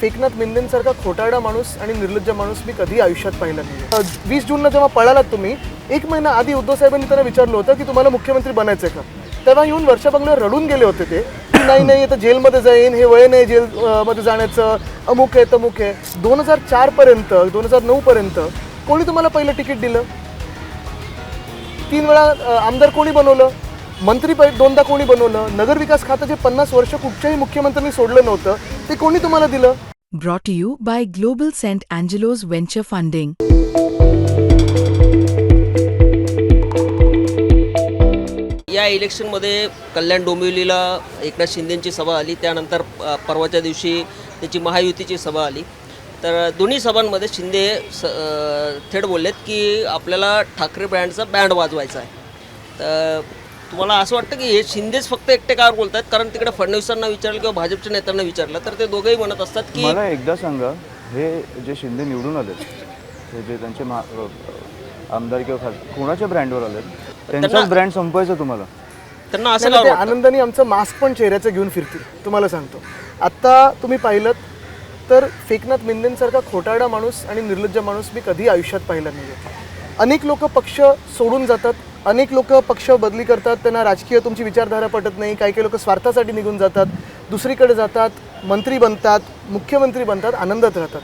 एकनाथ मिंदेंसारखा खोटारडा माणूस आणि निर्लज्ज माणूस मी कधी आयुष्यात पाहिला नाही. 20 जूनला जेव्हा पळालात तुम्ही, एक महिना आधी उद्धव साहेबांनी त्यांना विचारलं होतं की तुम्हाला मुख्यमंत्री बनायचं का. तेव्हा येऊन वर्षा बंगल्यावर रडून गेले होते ते की नाही आता जेलमध्ये जाईन, हे वय नाही जेलमध्ये जाण्याचं, अमुक आहे तमुक आहे. 2004 पर्यंत 2009 पर्यंत कोणी तुम्हाला पहिलं तिकीट दिलं? 3 वेळा आमदार कोणी बनवलं? मंत्री दोनदा कोणी बनवलं? नगरविकास खातं जे 50 वर्ष कुठच्याही मुख्यमंत्र्यांनी सोडलं नव्हतं ते कोणी तुम्हाला दिलं? Brought to you by Global St. Angelo's Venture Funding. या इलेक्शनमध्ये कल्याण डोंबिवलीला एकनाथ शिंदेंची सभा आली, त्यानंतर परवाच्या दिवशी त्याची महायुतीची सभा आली. तर दोन्ही सभांमध्ये शिंदे थेट बोललेत की आपल्याला ठाकरे ब्रँडचा बँड वाजवायचा आहे. तर तुम्हाला असं वाटतं की हे शिंदेच फक्त एकटे का बोलत आहेत? कारण तिकडे फडणवीसांना विचारलं किंवा भाजपच्या नेत्यांना विचारलं तर ते दोघंही म्हणत असतात की मला एकदा सांगा, हे जे शिंदे निवडून आले, हे जे त्यांचे आमदार किंवा कोणाच्या ब्रँडवर आले, त्यांचाच ब्रँड संपवायचा तुम्हाला? त्यांना असं ते आनंदाने आमचं मास्क पण चेहऱ्याचं घेऊन फिरतील. तुम्हाला सांगतो, आत्ता तुम्ही पाहिलं तर एकनाथ मिंदेंसारखा खोटारडा माणूस आणि निर्लज्ज माणूस मी कधी आयुष्यात पाहिला नाही. अनेक लोक पक्ष सोडून जातात, अनेक लोक पक्ष बदली करतात, त्यांना राजकीय तुमची विचारधारा पटत नाही, काही लोक स्वार्थासाठी निघून जातात, दुसरीकडे जातात, मंत्री बनतात, मुख्यमंत्री बनतात, आनंदात राहतात.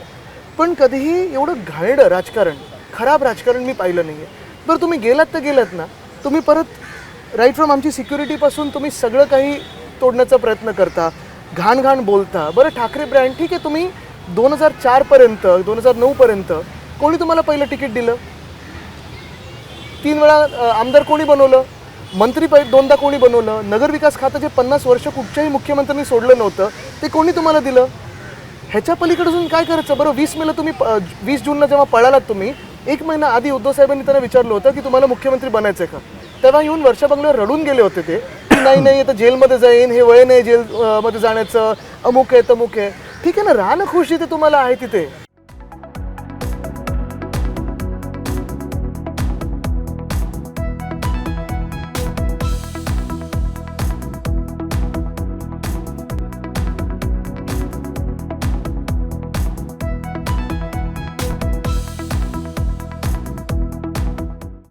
पण कधीही एवढं घाणेरडं राजकारण, खराब राजकारण मी पाहिलं नाही आहे. बरं तुम्ही गेलात तर गेलात ना, तुम्ही परत राईट फ्रॉम आमची सिक्युरिटीपासून तुम्ही सगळं काही तोडण्याचा प्रयत्न करता, घाण बोलता. बरं ठाकरे ब्रँड ठीक आहे, तुम्ही 2004 पर्यंत 2009 पर्यंत कोणी तुम्हाला पहिलं तिकीट दिलं? 3 वेळा आमदार कोणी बनवलं? मंत्री दोनदा कोणी बनवलं? नगरविकास खातं जे 50 वर्ष कुठच्याही मुख्यमंत्र्यांनी सोडलं नव्हतं ते कोणी तुम्हाला दिलं? ह्याच्या पलीकडे अजून काय करायचं? बरं 20 मेला तुम्ही 20 जूनला जेव्हा पळालात तुम्ही, एक महिना आधी उद्धव साहेबांनी त्यांना विचारलं होतं की तुम्हाला मुख्यमंत्री बनायचं का. तेव्हा येऊन वर्षा बंगल्यावर रडून गेले होते ते की नाही आता जेलमध्ये जाईन, हे वय नाही जेलमध्ये जाण्याचं, अमुक आहे तमुक आहे. ठीक आहे ना, राहा ना खुश जिथे तुम्हाला आहे तिथे.